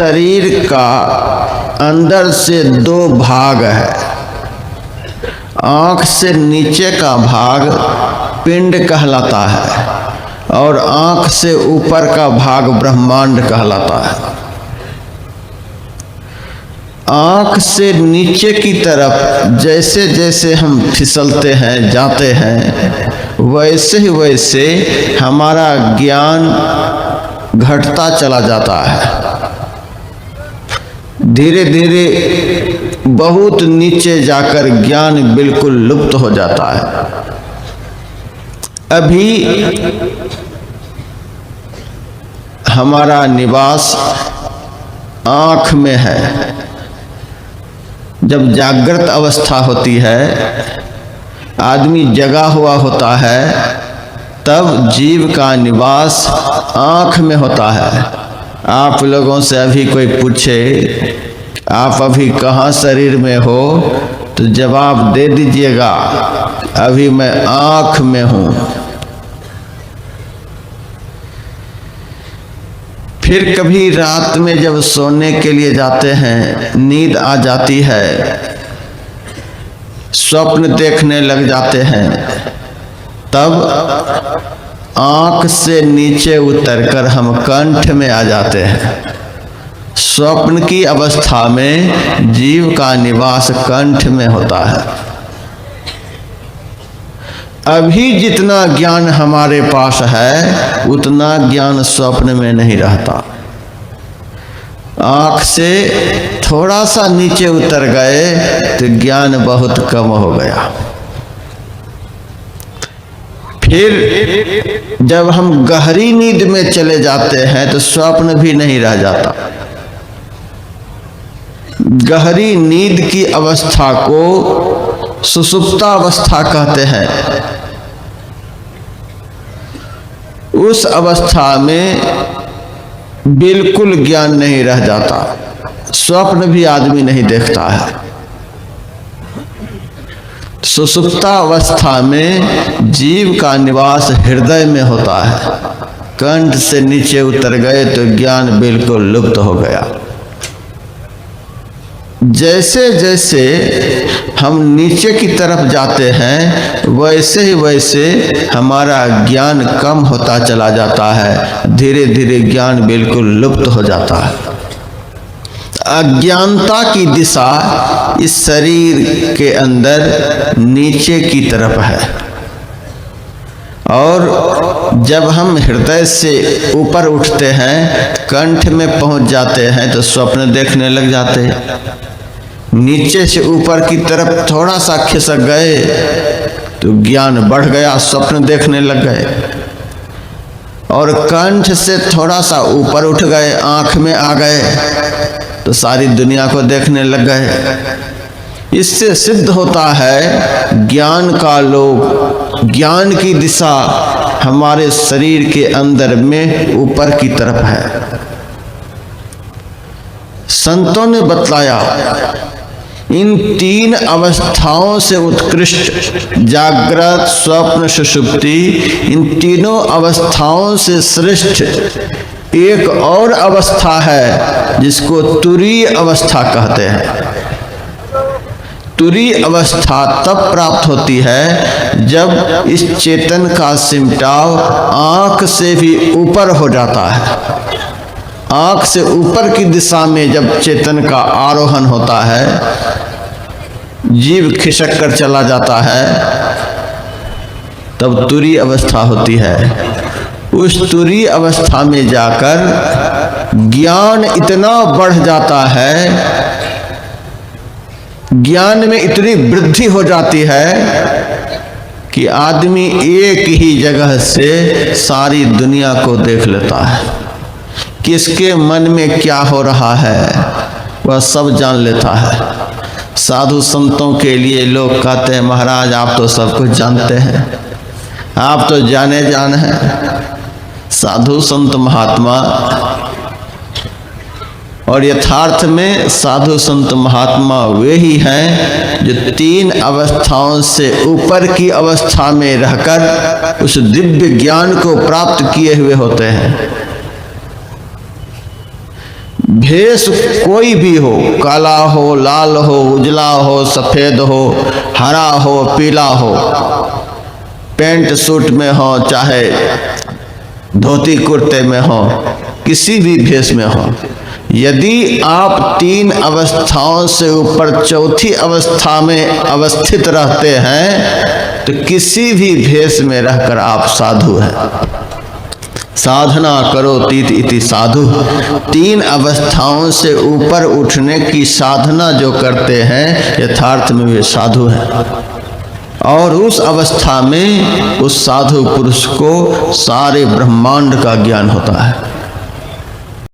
शरीर का अंदर से दो भाग है। आँख से नीचे का भाग पिंड कहलाता है और आँख से ऊपर का भाग ब्रह्मांड कहलाता है। आँख से नीचे की तरफ जैसे जैसे हम फिसलते हैं, जाते हैं, वैसे ही वैसे हमारा ज्ञान घटता चला जाता है। धीरे धीरे बहुत नीचे जाकर ज्ञान बिल्कुल लुप्त हो जाता है। अभी हमारा निवास आँख में है। जब जागृत अवस्था होती है, आदमी जगा हुआ होता है, तब जीव का निवास आँख में होता है। आप लोगों से अभी कोई पूछे आप अभी कहाँ शरीर में हो, तो जवाब दे दीजिएगा अभी मैं आँख में हूँ। फिर कभी रात में जब सोने के लिए जाते हैं, नींद आ जाती है, स्वप्न देखने लग जाते हैं, तब आँख से नीचे उतरकर हम कंठ में आ जाते हैं। स्वप्न की अवस्था में जीव का निवास कंठ में होता है। अभी जितना ज्ञान हमारे पास है उतना ज्ञान स्वप्न में नहीं रहता। आँख से थोड़ा सा नीचे उतर गए तो ज्ञान बहुत कम हो गया। फिर जब हम गहरी नींद में चले जाते हैं तो स्वप्न भी नहीं रह जाता। गहरी नींद की अवस्था को सुषुप्तावस्था कहते हैं। उस अवस्था में बिल्कुल ज्ञान नहीं रह जाता, स्वप्न भी आदमी नहीं देखता है। सुषुप्तावस्था में जीव का निवास हृदय में होता है। कंठ से नीचे उतर गए तो ज्ञान बिल्कुल लुप्त हो गया। जैसे जैसे हम नीचे की तरफ जाते हैं वैसे ही वैसे हमारा ज्ञान कम होता चला जाता है। धीरे धीरे ज्ञान बिल्कुल लुप्त हो जाता है। अज्ञानता की दिशा इस शरीर के अंदर नीचे की तरफ है और जब हम हृदय से ऊपर उठते हैं, कंठ में पहुंच जाते हैं तो स्वप्न देखने लग जाते हैं। नीचे से ऊपर की तरफ थोड़ा सा खिसक गए तो ज्ञान बढ़ गया, स्वप्न देखने लग गए। और कंठ से थोड़ा सा ऊपर उठ गए, आँख में आ गए तो सारी दुनिया को देखने लग गए। इससे सिद्ध होता है ज्ञान का लोभ, ज्ञान की दिशा हमारे शरीर के अंदर में ऊपर की तरफ है। संतों ने बतलाया इन तीन अवस्थाओं से उत्कृष्ट जागृत, स्वप्न, सुषुप्ति, इन तीनों अवस्थाओं से श्रेष्ठ एक और अवस्था है जिसको तुरीय अवस्था कहते हैं। तुरीय अवस्था तब प्राप्त होती है जब इस चेतन का सिमटाव आँख से भी ऊपर हो जाता है। आँख से ऊपर की दिशा में जब चेतन का आरोहण होता है, जीव खिसक कर चला जाता है, तब तुरीय अवस्था होती है। उस तुरीय अवस्था में जाकर ज्ञान इतना बढ़ जाता है, ज्ञान में इतनी वृद्धि हो जाती है कि आदमी एक ही जगह से सारी दुनिया को देख लेता है। किसके मन में क्या हो रहा है वह सब जान लेता है। साधु संतों के लिए लोग कहते हैं महाराज आप तो सब कुछ जानते हैं, आप तो जाने जान हैं। साधु संत महात्मा, और यथार्थ में साधु संत महात्मा वे ही हैं जो तीन अवस्थाओं से ऊपर की अवस्था में रहकर उस दिव्य ज्ञान को प्राप्त किए हुए होते हैं। भेष कोई भी हो, काला हो, लाल हो, उजला हो, सफ़ेद हो, हरा हो, पीला हो, पैंट सूट में हो चाहे धोती कुर्ते में हो, किसी भी भेष में हो, यदि आप 3 अवस्थाओं से ऊपर चौथी अवस्था में अवस्थित रहते हैं तो किसी भी भेष में रहकर आप साधु हैं। साधना करो तीत इति साधु। 3 अवस्थाओं से ऊपर उठने की साधना जो करते हैं यथार्थ में वे साधु हैं, और उस अवस्था में उस साधु पुरुष को सारे ब्रह्मांड का ज्ञान होता है।